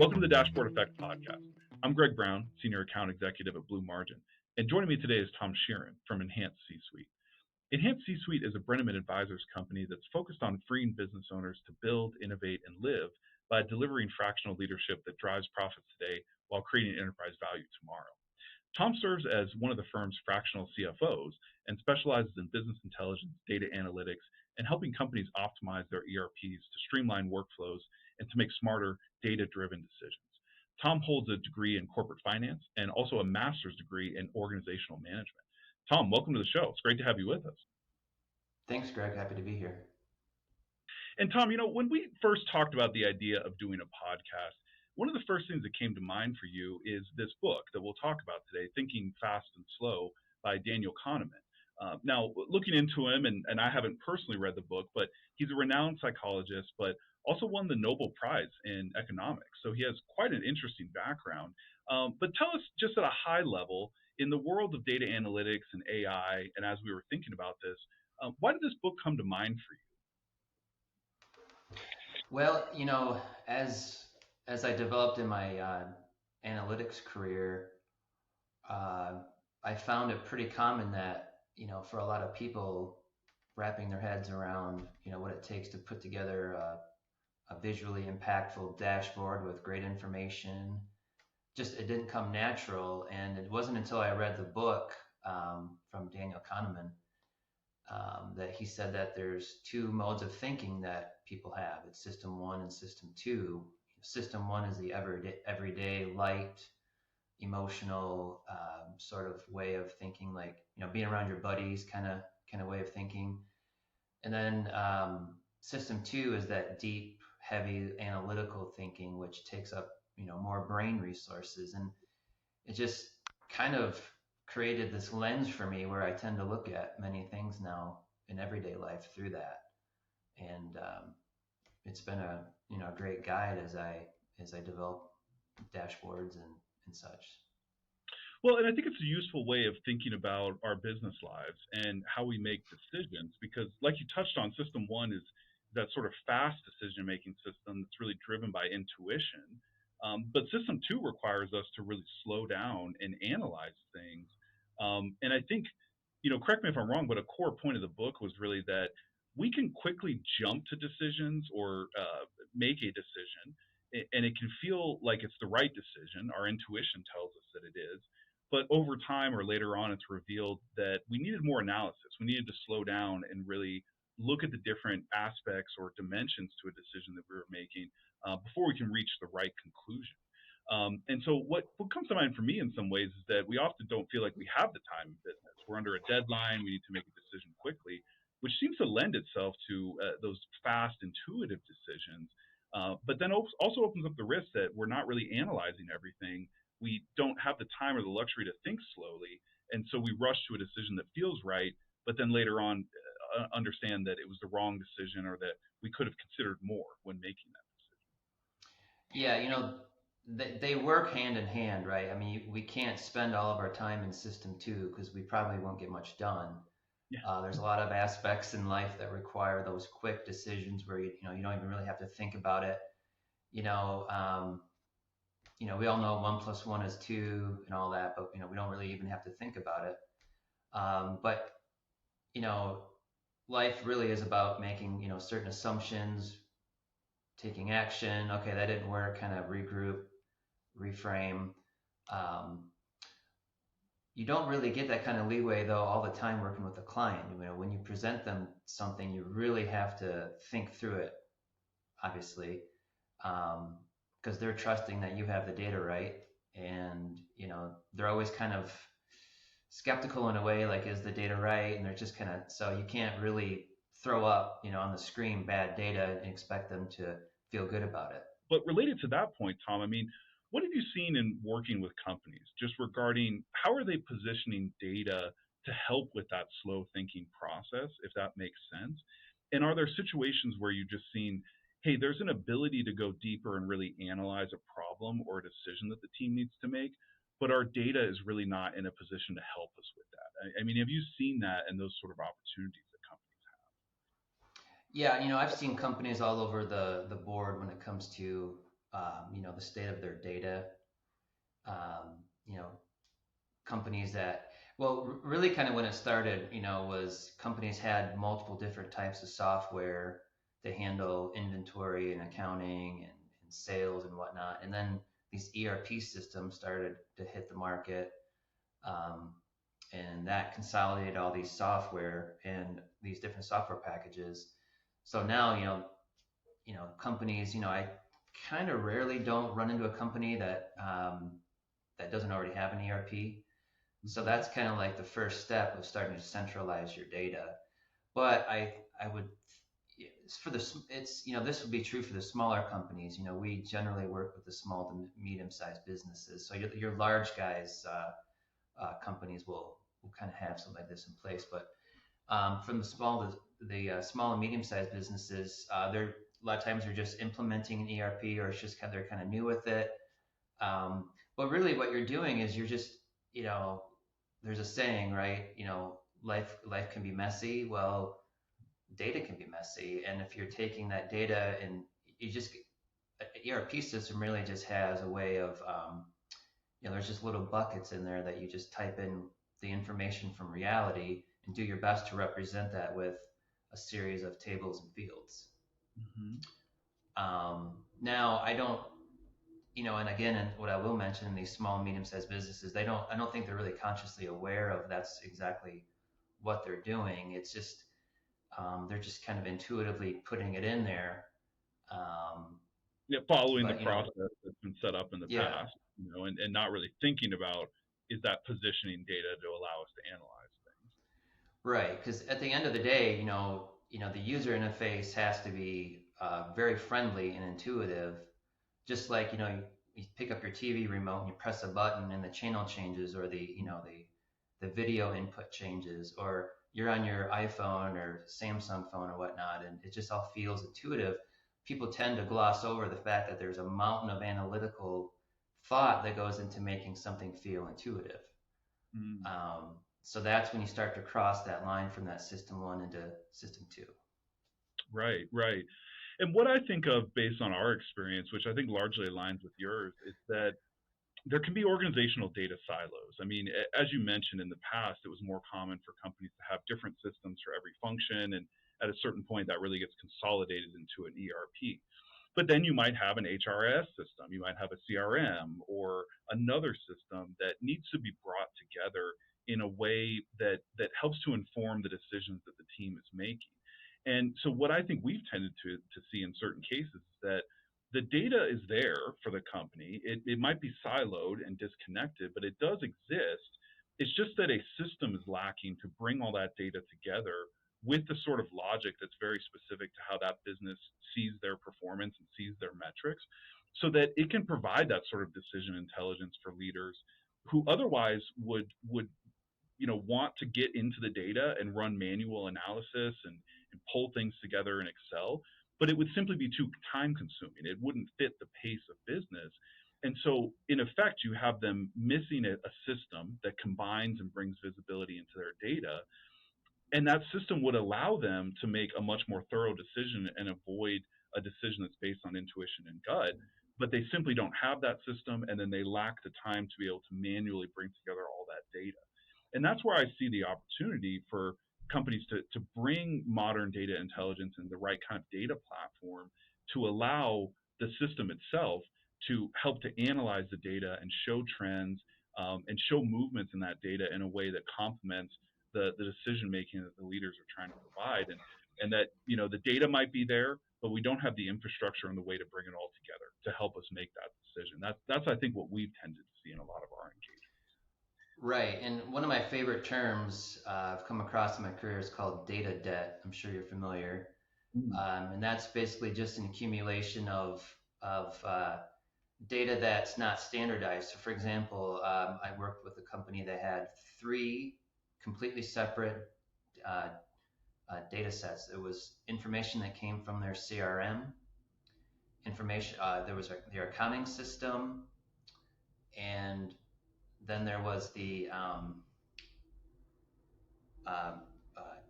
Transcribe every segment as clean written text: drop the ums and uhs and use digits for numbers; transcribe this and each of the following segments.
Welcome to the Dashboard Effect podcast. I'm Greg Brown, Senior Account Executive at Blue Margin, and joining me today is Tom Sheeran from Enhanced C-Suite. Enhanced C-Suite is a Brenneman Advisors company that's focused on freeing business owners to build, innovate, and live by delivering fractional leadership that drives profits today while creating enterprise value tomorrow. Tom serves as one of the firm's fractional CFOs and specializes in business intelligence, data analytics, and helping companies optimize their ERPs to streamline workflows and to make smarter, data-driven decisions. Tom holds a degree in corporate finance and also a master's degree in organizational management. Tom, welcome to the show. It's great to have you with us. Thanks, Greg. Happy to be here. And Tom, when we first talked about the idea of doing a podcast, one of the first things that came to mind for you is this book that we'll talk about today, Thinking Fast and Slow by Daniel Kahneman. Now, looking into him, and I haven't personally read the book, but he's a renowned psychologist, but also won the Nobel Prize in economics. So he has quite an interesting background. But tell us just at a high level, in the world of data analytics and AI, and as we were thinking about this, why did this book come to mind for you? Well, as I developed in my analytics career, uh, I found it pretty common that for a lot of people, wrapping their heads around what it takes to put together a visually impactful dashboard with great information, just it didn't come natural. And it wasn't until I read the book from Daniel Kahneman that he said that there's two modes of thinking that people have. It's system one and system two. System one is the everyday light, emotional sort of way of thinking, like being around your buddies kind of way of thinking. And then system two is that deep, heavy analytical thinking, which takes up more brain resources, and it just kind of created this lens for me where I tend to look at many things now in everyday life through that. And it's been a great guide as I develop dashboards and such. Well, and I think it's a useful way of thinking about our business lives and how we make decisions because, like you touched on, system one is that sort of fast decision making system that's really driven by intuition. But system two requires us to really slow down and analyze things. And I think, correct me if I'm wrong, but a core point of the book was really that we can quickly jump to decisions or make a decision, and it can feel like it's the right decision. Our intuition tells us that it is. But over time or later on, it's revealed that we needed more analysis. We needed to slow down and really look at the different aspects or dimensions to a decision that we were making before we can reach the right conclusion. And so what comes to mind for me in some ways is that we often don't feel like we have the time in business. We're under a deadline. We need to make a decision quickly, which seems to lend itself to those fast, intuitive decisions. But then also opens up the risk that we're not really analyzing everything. We don't have the time or the luxury to think slowly. And so we rush to a decision that feels right, but then later on understand that it was the wrong decision or that we could have considered more when making that decision. Yeah, they work hand in hand, right? I mean, we can't spend all of our time in system two because we probably won't get much done. Yeah. There's a lot of aspects in life that require those quick decisions where you don't even really have to think about it. You know, um, we all know 1 + 1 is 2 and all that, but we don't really even have to think about it. But you know, life really is about making certain assumptions, taking action. Okay, that didn't work. Kind of regroup, reframe. Um, you don't really get that kind of leeway though all the time working with a client. When you present them something, you really have to think through it, obviously, because they're trusting that you have the data right, and they're always kind of skeptical in a way, like is the data right? And they're just kind of, so you can't really throw up on the screen bad data and expect them to feel good about it. But related to that point, Tom, what have you seen in working with companies just regarding how are they positioning data to help with that slow thinking process, if that makes sense? And are there situations where you've just seen, hey, there's an ability to go deeper and really analyze a problem or a decision that the team needs to make, but our data is really not in a position to help us with that? Have you seen that and those sort of opportunities that companies Yeah, I've seen companies all over the board when it comes to the state of their data. Um, you know, companies that, well, really kind of when it started, was companies had multiple different types of software to handle inventory and accounting and sales and whatnot. And then these ERP systems started to hit the market. Um, and that consolidated all these software and these different software packages. So now, companies, I kind of rarely don't run into a company that doesn't already have an ERP. So Mhm. that's kind of like the first step of starting to centralize your data. But I would for the it's this would be true for the smaller companies. We generally work with the small to medium sized businesses. So your large guys companies will kind of have something like this in place. But from the small and medium sized businesses, they're a lot of times they're just implementing an ERP, or it's just they're kind of new with it. But really, what you're doing is you're just, you know, there's a saying, right? Life can be messy. Well, data can be messy, and if you're taking that data and you just an ERP system really just has a way of, there's just little buckets in there that you just type in the information from reality and do your best to represent that with a series of tables and fields. Mhm. Now, I don't, and again, and what I will mention in these small and medium-sized businesses, I don't think they're really consciously aware of that's exactly what they're doing. It's just, they're just kind of intuitively putting it in there. Um, Yeah, following the but process that's been set up in the yeah, past, and not really thinking about is that positioning data to allow us to analyze things. right. Because at the end of the day, the user interface has to be very friendly and intuitive. Just like you pick up your TV remote and you press a button and the channel changes, or the video input changes, or you're on your iPhone or Samsung phone or whatnot, and it just all feels intuitive. People tend to gloss over the fact that there's a mountain of analytical thought that goes into making something feel intuitive. Mm. So that's when you start to cross that line from that system one into system two. Right, right. And what I think of based on our experience, which I think largely aligns with yours, is that there can be organizational data silos. I mean, as you mentioned in the past, it was more common for companies to have different systems for every function. And at a certain point, that really gets consolidated into an ERP. But then you might have an HRS system, you might have a CRM or another system that needs to be brought together in a way that helps to inform the decisions that the team is making. And so what I think we've tended to see in certain cases is that the data is there for the company. It might be siloed and disconnected, but it does exist. It's just that a system is lacking to bring all that data together with the sort of logic that's very specific to how that business sees their performance and sees their metrics, so that it can provide that sort of decision intelligence for leaders who otherwise would want to get into the data and run manual analysis and pull things together in Excel, but it would simply be too time consuming. It wouldn't fit the pace of business. And so, in effect, you have them missing a system that combines and brings visibility into their data. And that system would allow them to make a much more thorough decision and avoid a decision that's based on intuition and gut. But they simply don't have that system, and then they lack the time to be able to manually bring together all that data. And that's where I see the opportunity for companies to bring modern data intelligence and the right kind of data platform to allow the system itself to help to analyze the data and show trends, and show movements in that data in a way that complements the decision making that the leaders are trying to provide. And that the data might be there, but we don't have the infrastructure and the way to bring it all together to help us make that decision. That's I think what we've tended to see in a lot of our engagements. Right. And one of my favorite terms I've come across in my career is called data debt. I'm sure you're familiar. Mm. And that's basically just an accumulation of data that's not standardized. So, for example, I worked with a company that had three completely separate uh, data sets. It was information that came from their CRM, information, there was their accounting system, and then there was the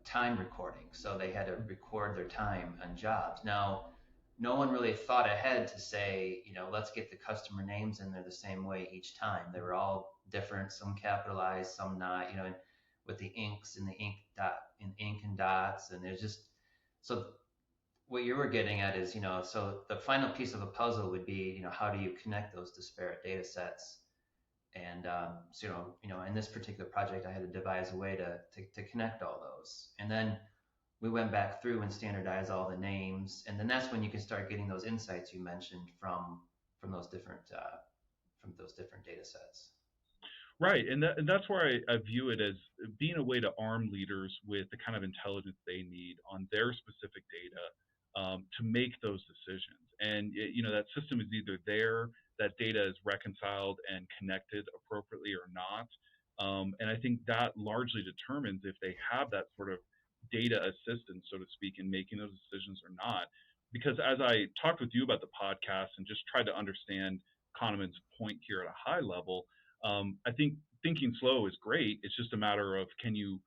time recording. So they had to record their time on jobs. Now, no one really thought ahead to say, let's get the customer names in there the same way each time. They were all different, some capitalized, some not, and with the inks and the ink dot and ink and dots. And there's just, so what you were getting at is, so the final piece of the puzzle would be, how do you connect those disparate data sets? And so, in this particular project, I had to devise a way to connect all those. And then we went back through and standardized all the names, and then that's when you can start getting those insights you mentioned from those different data sets. Right, and that's where I view it as being a way to arm leaders with the kind of intelligence they need on their specific data to make those decisions. And that system is either there, that data is reconciled and connected appropriately or not. And I think that largely determines if they have that sort of data assistance, so to speak, in making those decisions or not. Because as I talked with you about the podcast and just tried to understand Kahneman's point here at a high level, I think thinking slow is great. It's just a matter of can you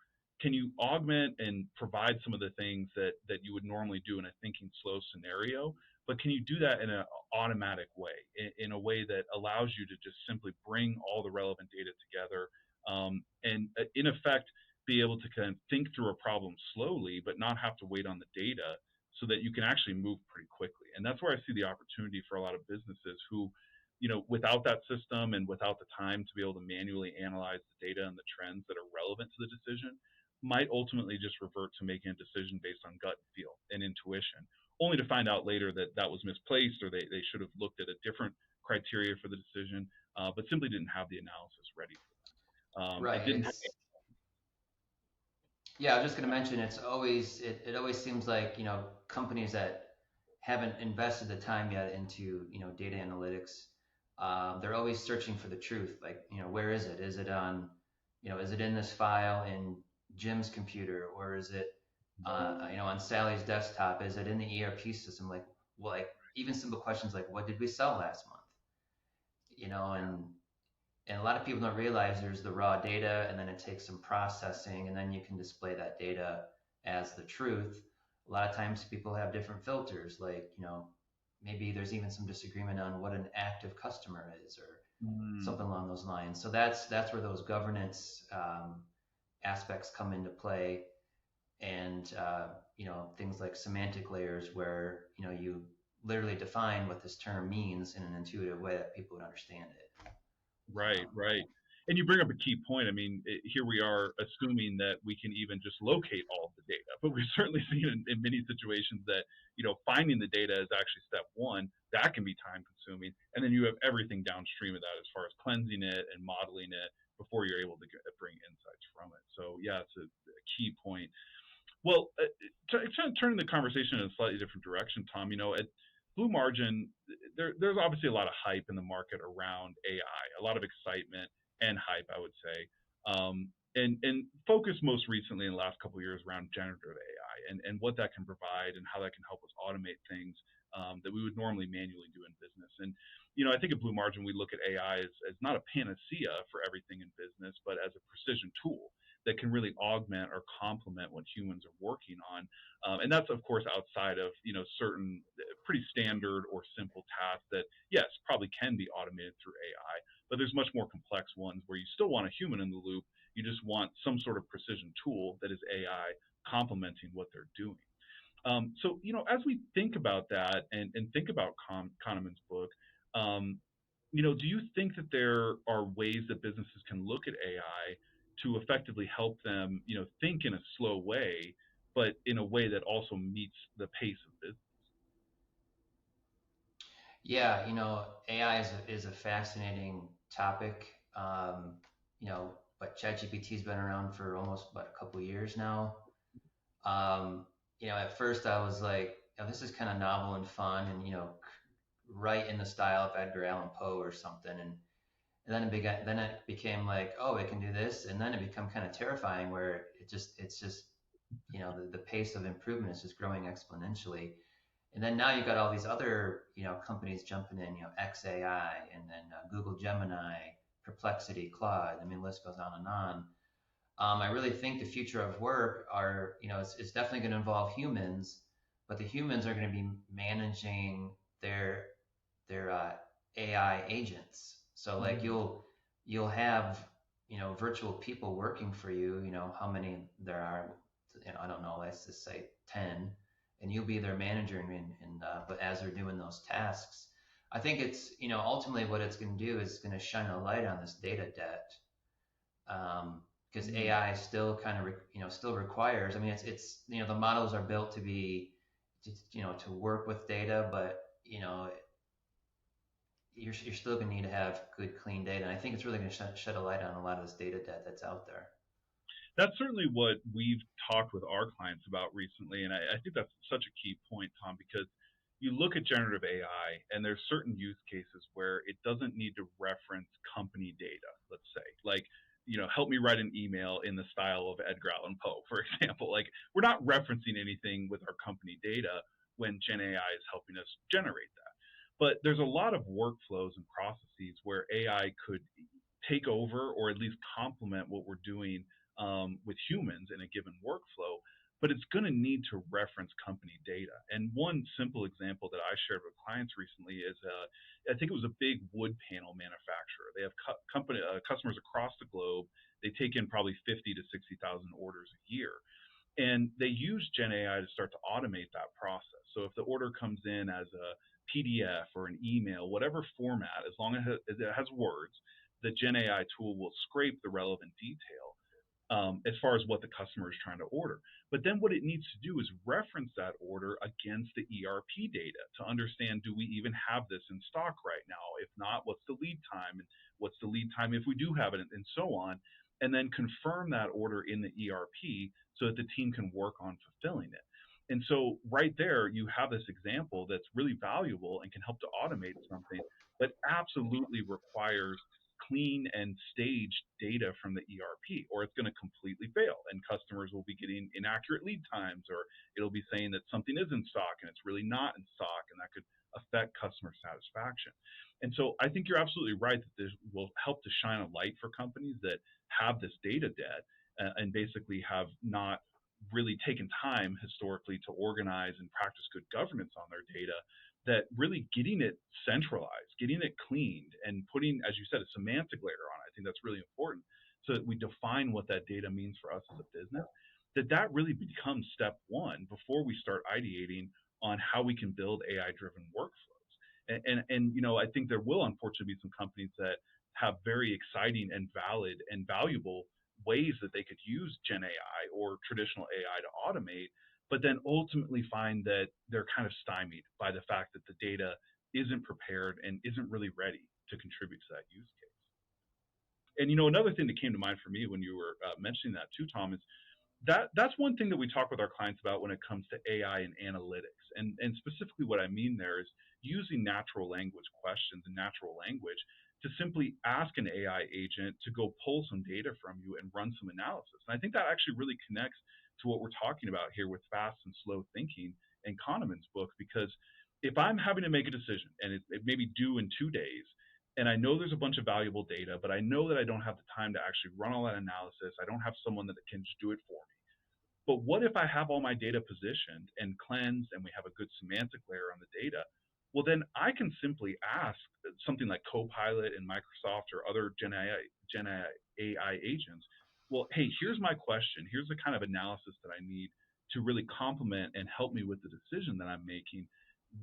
augment and provide some of the things that you would normally do in a thinking slow scenario, but can you do that in an automatic way, in a way that allows you to just simply bring all the relevant data together, and in effect be able to kind of think through a problem slowly, but not have to wait on the data so that you can actually move pretty quickly. And that's where I see the opportunity for a lot of businesses who, without that system and without the time to be able to manually analyze the data and the trends that are relevant to the decision, might ultimately just revert to making a decision based on gut feel and intuition, only to find out later that that was misplaced, or they should have looked at a different criteria for the decision, but simply didn't have the analysis ready for that. Right. It didn't. Yeah, I was just going to mention it always seems like, companies that haven't invested the time yet into, data analytics, they're always searching for the truth. Like, where is it? Is it on, is it in this file in Jim's computer, or is it, on Sally's desktop? Is it in the ERP system? Like even simple questions like, what did we sell last month? And a lot of people don't realize there's the raw data, and then it takes some processing, and then you can display that data as the truth. A lot of times people have different filters, like, maybe there's even some disagreement on what an active customer is, or something along those lines. So that's where those governance aspects come into play, and things like semantic layers, where you literally define what this term means in an intuitive way that people would understand it. Right, right. And you bring up a key point. I mean, here we are assuming that we can even just locate all of the data, but we've certainly seen in many situations that, finding the data is actually step one. That can be time consuming. And then you have everything downstream of that as far as cleansing it and modeling it before you're able to bring insights from it. So, yeah, it's a key point. Well, turning the conversation in a slightly different direction, Tom, at Blue Margin, there's obviously a lot of hype in the market around AI, a lot of excitement and hype, I would say, and focus most recently in the last couple of years around generative AI and what that can provide and how that can help us automate things that we would normally manually do in business. And I think at Blue Margin we look at AI as not a panacea for everything in business, but as a precision tool that can really augment or complement what humans are working on. And that's, of course, outside of certain pretty standard or simple tasks that, yes, probably can be automated through AI. But there's much more complex ones where you still want a human in the loop. You just want some sort of precision tool that is AI complementing what they're doing. So, as we think about that and think about Kahneman's book, do you think that there are ways that businesses can look at AI to effectively help them, think in a slow way, but in a way that also meets the pace of business? Yeah, AI is a fascinating topic. But ChatGPT's been around for almost about a couple of years now. At first I was like, this is kind of novel and fun, and right in the style of Edgar Allan Poe or something. And then it became like, oh, it can do this, and then it became kind of terrifying, where it's just the pace of improvement is just growing exponentially. And then now you've got all these other companies jumping in, XAI, and then Google Gemini, Perplexity, Claude. I mean, the list goes on and on. I really think the future of work is definitely going to involve humans, but the humans are going to be managing their their AI agents. So like Mm. you'll have virtual people working for you. How many there are. I don't know. Let's just say 10, and you'll be their manager. But as they're doing those tasks, I think it's ultimately what it's going to do is going to shine a light on this data debt, because Mm. AI still kind of still requires. I mean, it's the models are built to be to work with data, but you're still going to need to have good, clean data. And I think it's really going to shed a light on a lot of this data debt that's out there. That's certainly what we've talked with our clients about recently, and I think that's such a key point, Tom, because you look at generative AI, and there's certain use cases where it doesn't need to reference company data. Let's say, like, help me write an email in the style of Edgar Allan Poe, for example. Like, we're not referencing anything with our company data when Gen AI is helping us generate that. But there's a lot of workflows and processes where AI could take over or at least complement what we're doing with humans in a given workflow, but it's going to need to reference company data. And one simple example that I shared with clients recently is I think it was a big wood panel manufacturer. They have customers across the globe. They take in probably 50 to 60,000 orders a year. And they use Gen AI to start to automate that process. So if the order comes in as a PDF or an email, whatever format, as long as it has words, the Gen AI tool will scrape the relevant detail as far as what the customer is trying to order. But then what it needs to do is reference that order against the ERP data to understand, do we even have this in stock right now? If not, what's the lead time? And what's the lead time if we do have it, and so on. And then confirm that order in the ERP so that the team can work on fulfilling it. And so right there, you have this example that's really valuable and can help to automate something, but absolutely requires clean and staged data from the ERP, or it's going to completely fail. And customers will be getting inaccurate lead times, or it'll be saying that something is in stock and it's really not in stock, and that could affect customer satisfaction. And so I think you're absolutely right that this will help to shine a light for companies that have this data debt and basically have not really taken time historically to organize and practice good governance on their data, that really getting it centralized, getting it cleaned, and putting, as you said, a semantic layer on it. I think that's really important so that we define what that data means for us as a business. That really becomes step one before we start ideating on how we can build AI-driven workflows. And I think there will unfortunately be some companies that have very exciting and valid and valuable ways that they could use Gen AI or traditional AI to automate, but then ultimately find that they're kind of stymied by the fact that the data isn't prepared and isn't really ready to contribute to that use case. And another thing that came to mind for me when you were mentioning that too, Tom, is that's one thing that we talk with our clients about when it comes to AI and analytics. And specifically what I mean there is using natural language questions and natural language to simply ask an AI agent to go pull some data from you and run some analysis. And I think that actually really connects to what we're talking about here with fast and slow thinking in Kahneman's book, because if I'm having to make a decision and it may be due in 2 days, and I know there's a bunch of valuable data, but I know that I don't have the time to actually run all that analysis. I don't have someone that can just do it for me. But what if I have all my data positioned and cleansed and we have a good semantic layer on the data? Well, then I can simply ask something like Copilot and Microsoft or other Gen AI agents, well, hey, here's my question. Here's the kind of analysis that I need to really complement and help me with the decision that I'm making.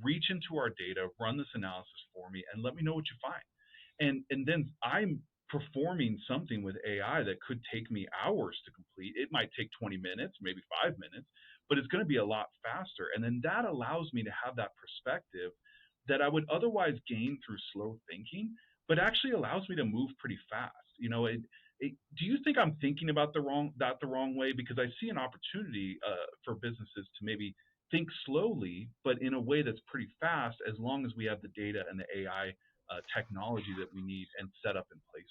Reach into our data, run this analysis for me, and let me know what you find. And then I'm performing something with AI that could take me hours to complete. It might take 20 minutes, maybe 5 minutes, but it's going to be a lot faster. And then that allows me to have that perspective that I would otherwise gain through slow thinking, but actually allows me to move pretty fast. Do you think I'm thinking about the wrong way? Because I see an opportunity for businesses to maybe think slowly, but in a way that's pretty fast, as long as we have the data and the AI technology that we need and set up in place.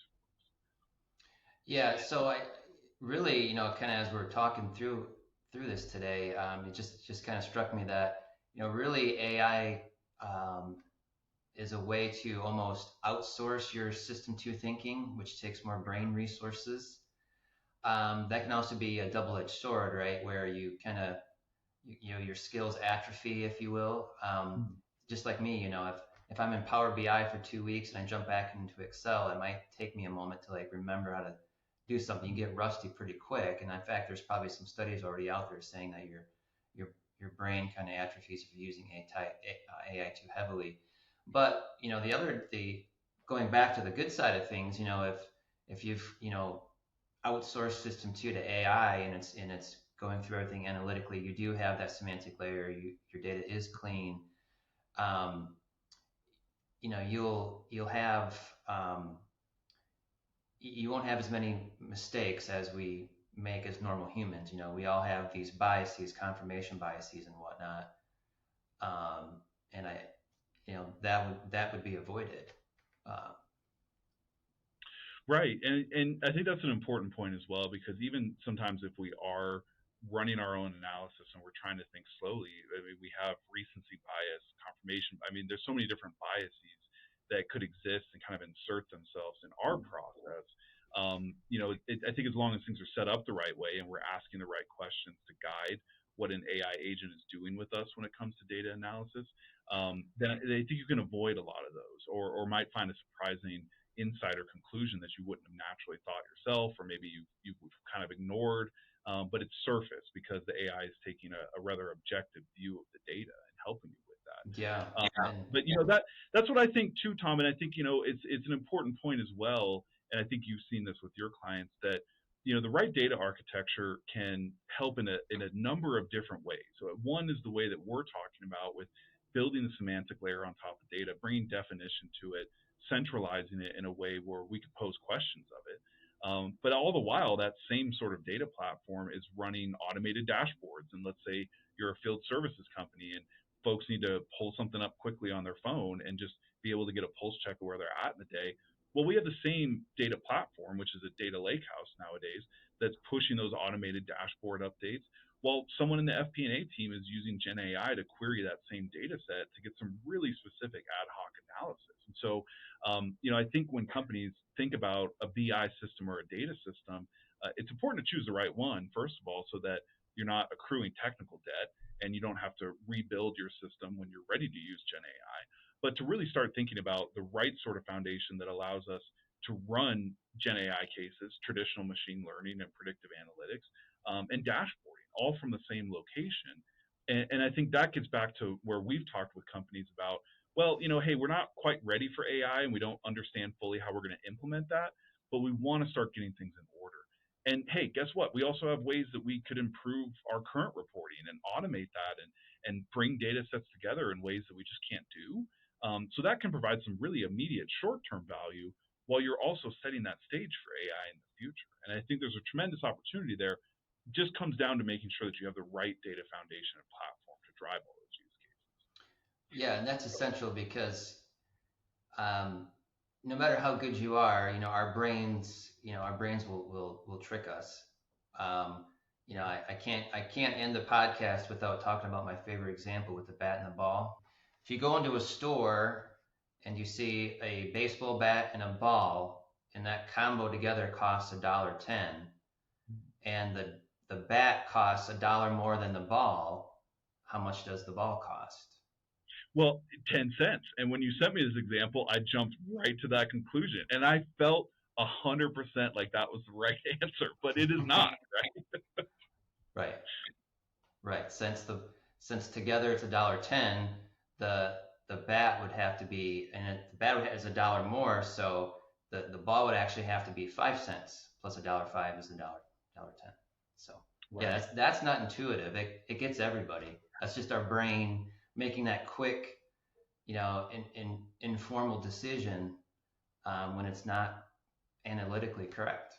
Yeah, so I really, kind of as we're talking through this today, it just kind of struck me that really AI is a way to almost outsource your system two thinking, which takes more brain resources. That can also be a double-edged sword, right? Where you kind of your skills atrophy, if you will. Just like me, if I'm in Power BI for 2 weeks and I jump back into Excel, it might take me a moment to like remember how to do something. You get rusty pretty quick, and in fact, there's probably some studies already out there saying that your your brain kind of atrophies if you're using AI too heavily. But the going back to the good side of things, if you've outsourced System 2 to AI and it's going through everything analytically, you do have that semantic layer. Your data is clean. Um, you'll have you won't have as many mistakes as we make as normal humans. We all have these biases, confirmation biases, and whatnot. And that would be avoided. Uh, Right, and I think that's an important point as well, because even sometimes if we are running our own analysis and we're trying to think slowly, I mean, we have recency bias, confirmation. I mean, there's so many different biases that could exist and kind of insert themselves in our process. I think as long as things are set up the right way and we're asking the right questions to guide what an AI agent is doing with us when it comes to data analysis, then I think you can avoid a lot of those, or might find a surprising insider conclusion that you wouldn't have naturally thought yourself, or maybe you kind of ignored, but it's surfaced because the AI is taking a rather objective view of the data and helping you with that. yeah, and But that's what I think too, Tom, and I think it's an important point as well. And I think you've seen this with your clients that the right data architecture can help in a number of different ways. So one is the way that we're talking about with building the semantic layer on top of data, bringing definition to it, centralizing it in a way where we could pose questions of it. But all the while, that same sort of data platform is running automated dashboards. And let's say you're a field services company and folks need to pull something up quickly on their phone and just be able to get a pulse check of where they're at in the day. Well, we have the same data platform, which is a data lakehouse nowadays, that's pushing those automated dashboard updates. While someone in the FP&A team is using Gen AI to query that same data set to get some really specific ad hoc analysis. And so, I think when companies think about a BI system or a data system, it's important to choose the right one, first of all, so that you're not accruing technical debt and you don't have to rebuild your system when you're ready to use Gen AI, but to really start thinking about the right sort of foundation that allows us to run Gen AI cases, traditional machine learning and predictive analytics, and dashboarding, all from the same location. And I think that gets back to where we've talked with companies about, well, hey, we're not quite ready for AI and we don't understand fully how we're going to implement that, but we want to start getting things in order. And hey, guess what? We also have ways that we could improve our current reporting and automate that and bring data sets together in ways that we just can't do. So that can provide some really immediate short-term value while you're also setting that stage for AI in the future. And I think there's a tremendous opportunity there. It just comes down to making sure that you have the right data foundation and platform to drive all those use cases. yeah, and that's essential because um, no matter how good you are, our brains will trick us. Um, I can't end the podcast without talking about my favorite example with the bat and the ball. If you go into a store and you see a baseball bat and a ball, and that combo together costs $1.10, and the bat costs $1 more than the ball, how much does the ball cost? Well, 10 cents. And when you sent me this example, I jumped right to that conclusion. And I felt 100% like that was the right answer, but it is not, right? Right. Right. Since together it's $1.10, the the bat would have to be, and the bat is $1 more, so the ball would actually have to be 5 cents plus $1.05 is $1.10. So yeah, Right. that's not intuitive. It gets everybody. That's just our brain making that quick, informal decision when it's not analytically correct.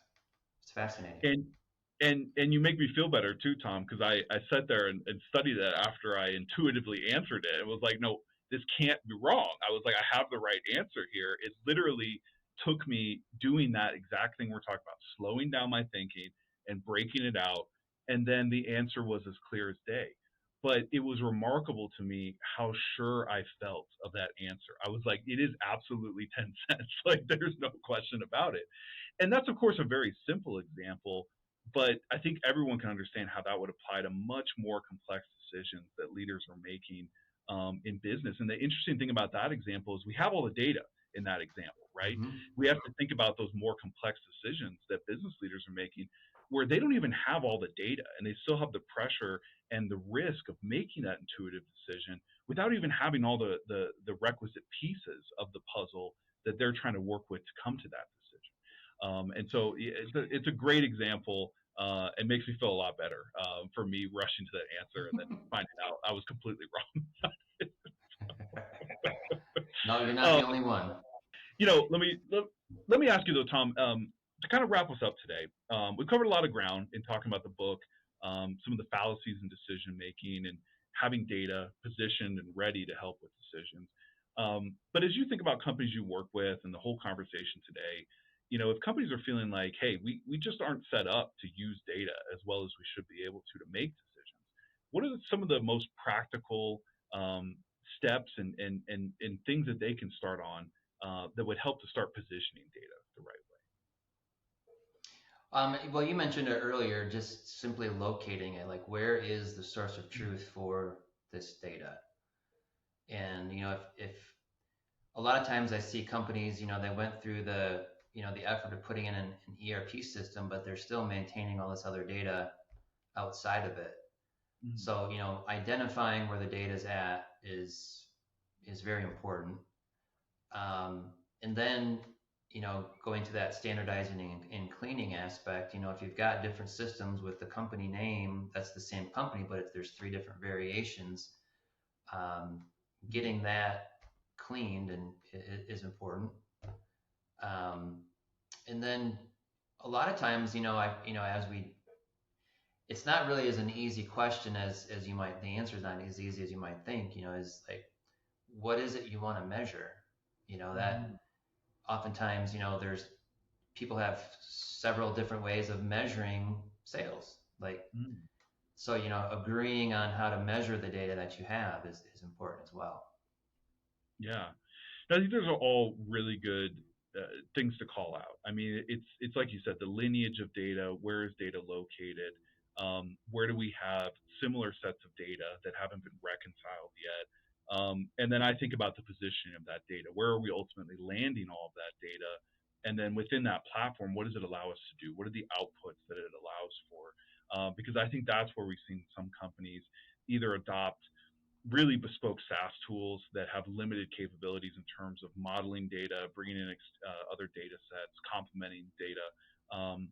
It's fascinating. And and you make me feel better too, Tom, because I sat there and studied it after I intuitively answered it. It was like, no, this can't be wrong. I was like, I have the right answer here. It literally took me doing that exact thing we're talking about, slowing down my thinking and breaking it out, and then the answer was as clear as day. But it was remarkable to me how sure I felt of that answer. I was like, it is absolutely 10 cents. Like, there's no question about it. And that's, of course, a very simple example. But I think everyone can understand how that would apply to much more complex decisions that leaders are making in business. And the interesting thing about that example is we have all the data in that example, right? Hmm. We have to think about those more complex decisions that business leaders are making where they don't even have all the data and they still have the pressure and the risk of making that intuitive decision without even having all the requisite pieces of the puzzle that they're trying to work with to come to that decision. And so it's a great example. It makes me feel a lot better for me rushing to that answer and then finding out I was completely wrong. No, you're not the um, only one. let me ask you though, Tom, to kind of wrap us up today. We've covered a lot of ground in talking about the book, some of the fallacies in decision making, and having data positioned and ready to help with decisions. But as you think about companies you work with and the whole conversation today, if companies are feeling like, hey, we just aren't set up to use data as well as we should be able to make decisions, what are some of the most practical steps and things that they can start on that would help to start positioning data the right Well, you mentioned it earlier, just simply locating it, like where is the source of way? truth for this data? And, if a lot of times I see companies, they went through the effort of putting in an ERP system, but they're still maintaining all this other data outside of it. Mm, So, identifying where the data is at is very important. And then, going to that standardizing and cleaning aspect, if you've got different systems with the company name, that's the same company, but if there's three different variations, um, getting that cleaned and is important. Um, and then a lot of times, as it's not really as an easy question as you might, the answer is not as easy as you might think, is like, what is it you want to measure? That mm, oftentimes, there's people have several different ways of measuring sales. Like, mm. so, agreeing on how to measure the data that you have is important as well. Yeah. I think those are all really good things to call out. I mean, it's like you said, the lineage of data. Where is data located? Where do we have similar sets of data that haven't been reconciled yet? And then I think about the positioning of that data. Where are we ultimately landing all of that data? And then within that platform, what does it allow us to do? What are the outputs that it allows for? Because I think that's where we've seen some companies either adopt really bespoke SaaS tools that have limited capabilities in terms of modeling data, bringing in other data sets, complementing data, um,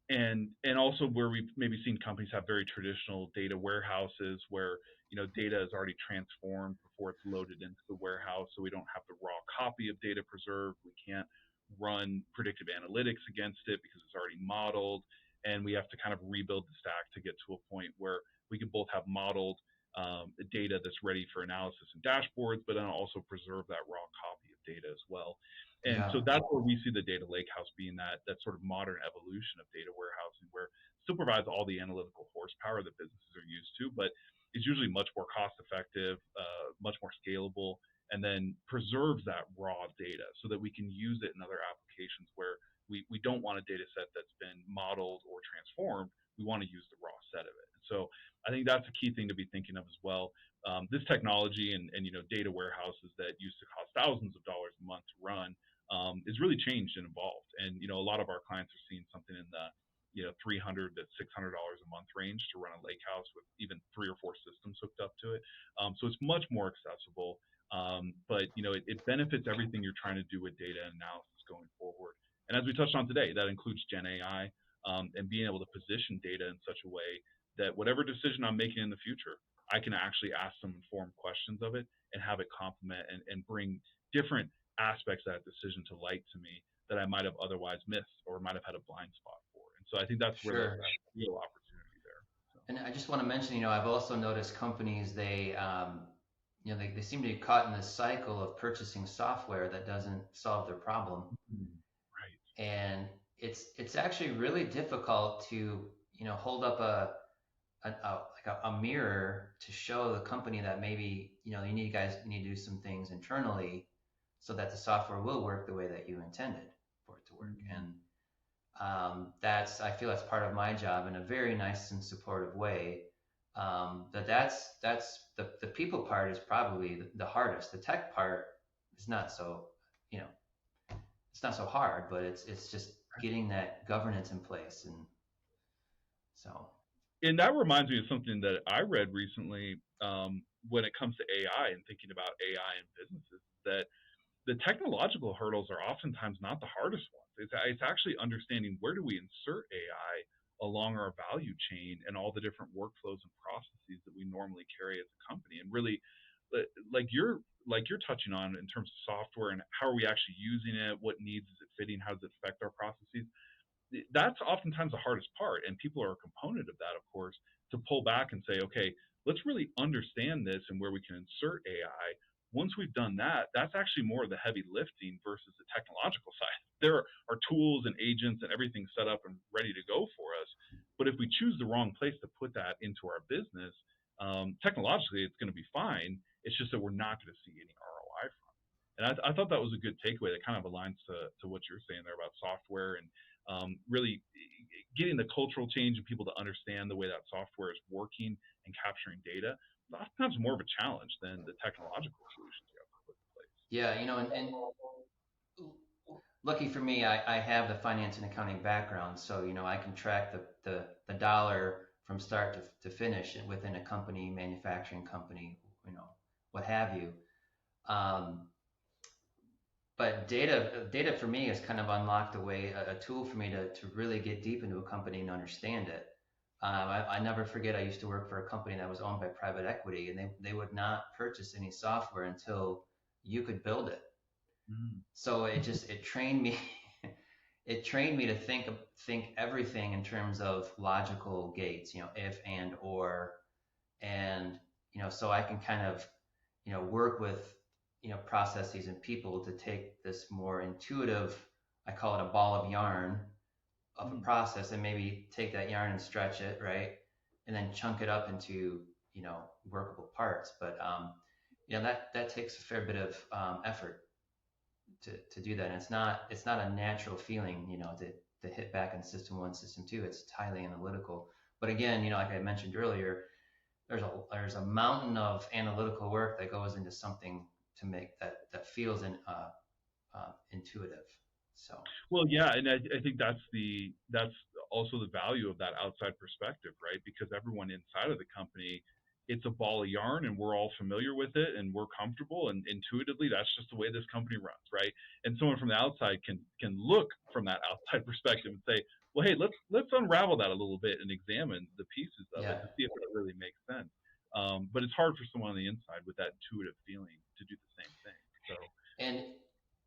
and also where we've maybe seen companies have very traditional data warehouses where data is already transformed before it's loaded into the warehouse, so we don't have the raw copy of data preserved. We can't run predictive analytics against it because it's already modeled, and we have to kind of rebuild the stack to get to a point where we can both have modeled data that's ready for analysis and dashboards, but then also preserve that raw copy of data as well. And Yeah, so that's where we see the data lakehouse being that sort of modern evolution of data warehousing, where it still provides all the analytical horsepower that businesses are used to, but it's usually much more cost effective, much more scalable, and then preserves that raw data so that we can use it in other applications where we don't want a data set that's been modeled or transformed. We want to use the raw set of it. And so I think that's a key thing to be thinking of as well. This technology and data warehouses that used to cost thousands of dollars a month to run is really changed and evolved. And a lot of our clients are seeing something in the $300 to $600 a month range to run a lake house with even 3 or 4 systems hooked up to it. So it's much more accessible. But it benefits everything you're trying to do with data analysis going forward. And as we touched on today, that includes Gen AI and being able to position data in such a way that whatever decision I'm making in the future, I can actually ask some informed questions of it and have it complement and bring different aspects of that decision to light to me that I might have otherwise missed or might have had a blind spot for. And so I think that's where sure. that real opportunity there. So. And I just want to mention, I've also noticed companies, they seem to be caught in this cycle of purchasing software that doesn't solve their problem. Right. And it's actually really difficult to, hold up a mirror to show the company that maybe, you guys need to do some things internally so that the software will work the way that you intended for it to work. Mm-hmm. And I feel that's part of my job in a very nice and supportive way. That's the people part is probably the hardest. The tech part is not so, you know, it's not so hard, but it's just getting that governance in place. And so, And that reminds me of something that I read recently, when it comes to AI and thinking about AI in businesses, that the technological hurdles are oftentimes not the hardest ones. It's actually understanding where do we insert AI along our value chain and all the different workflows and processes that we normally carry as a company, and really, like you're touching on in terms of software and how are we actually using it, what needs is it fitting, how does it affect our processes. That's oftentimes the hardest part, and people are a component of that, of course, to pull back and say, okay, let's really understand this and where we can insert AI. Once we've done that, that's actually more of the heavy lifting versus the technological side. There are tools and agents and everything set up and ready to go for us, but if we choose the wrong place to put that into our business, technologically it's going to be fine. It's just that we're not going to see any ROI from it. And I thought that was a good takeaway that kind of aligns to what you're saying there about software, and really getting the cultural change and people to understand the way that software is working and capturing data. Oftentimes more of a challenge than the technological solutions you have to put in place. yeah, and lucky for me, I have the finance and accounting background, so I can track the dollar from start to finish within a company, manufacturing company, what have you. Um, but data for me has kind of unlocked a tool for me to really get deep into a company and understand it. I never forget I used to work for a company that was owned by private equity, and they would not purchase any software until you could build it. Mm. So it trained me it trained me to think everything in terms of logical gates, if and or, and so I can kind of work with processes and people to take this more intuitive, I call it a ball of yarn of a Mm. process, and maybe take that yarn and stretch it, right, and then chunk it up into workable parts. But that takes a fair bit of effort to do that. And it's not a natural feeling, to hit back in system one, system two. It's highly analytical. But again, like I mentioned earlier, there's a mountain of analytical work that goes into something to make that feels intuitive. So Well, yeah, and I think that's also the value of that outside perspective, right? Because everyone inside of the company, it's a ball of yarn, and we're all familiar with it, and we're comfortable, and intuitively, that's just the way this company runs, right? And someone from the outside can look from that outside perspective and say, well, hey, let's unravel that a little bit and examine the pieces of yeah, it to see if it really makes sense. But it's hard for someone on the inside with that intuitive feeling to do the same thing. So, and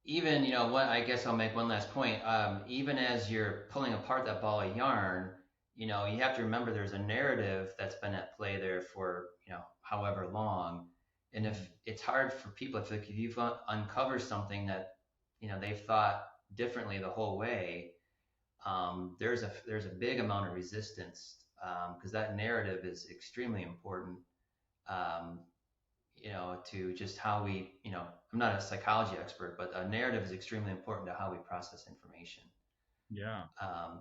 even what I guess I'll make one last point. Even as you're pulling apart that ball of yarn, you have to remember there's a narrative that's been at play there for however long. And if it's hard for people, if you've uncovered something that they've thought differently the whole way, there's a big amount of resistance, because that narrative is extremely important. Um, to just how I'm not a psychology expert, but a narrative is extremely important to how we process information. yeah.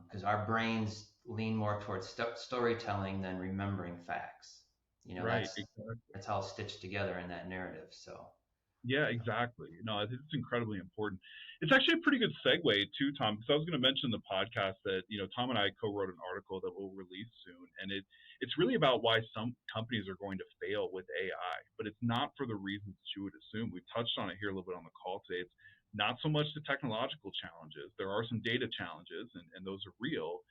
Because our brains lean more towards storytelling than remembering facts. Right, exactly. That's all stitched together in that narrative. So, Yeah, exactly. No, I think it's incredibly important. It's actually a pretty good segue too, Tom, because I was going to mention the podcast that Tom and I co-wrote an article that we'll release soon, and it's really about why some companies are going to fail with AI, but it's not for the reasons that you would assume. We've touched on it here a little bit on the call today. It's not so much the technological challenges. There are some data challenges, and those are real,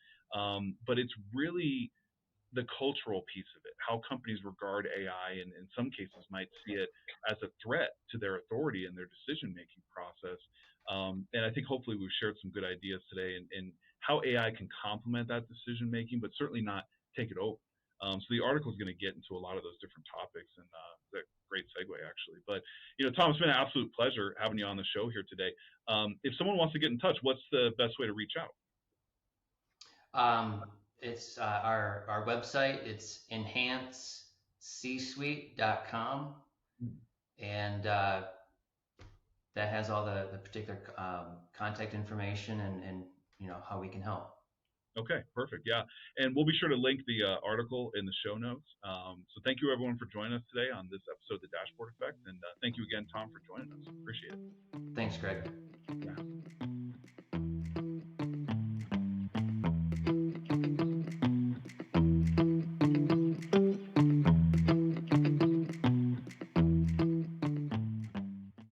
but it's really the cultural piece of it, how companies regard AI, and in some cases might see it as a threat to their authority and their decision making process. And I think hopefully we've shared some good ideas today in how AI can complement that decision making, but certainly not take it over. So the article is going to get into a lot of those different topics, and that great segue actually. But Tom, it's been an absolute pleasure having you on the show here today. If someone wants to get in touch, what's the best way to reach out? um, it's our website. It's enhancecsuite.com, and that has all the particular contact information, and how we can help. Okay, perfect. Yeah, and we'll be sure to link the article in the show notes. So thank you everyone for joining us today on this episode of the Dashboard Effect, and thank you again, Tom, for joining us. Appreciate it. Thanks, Greg. Yeah.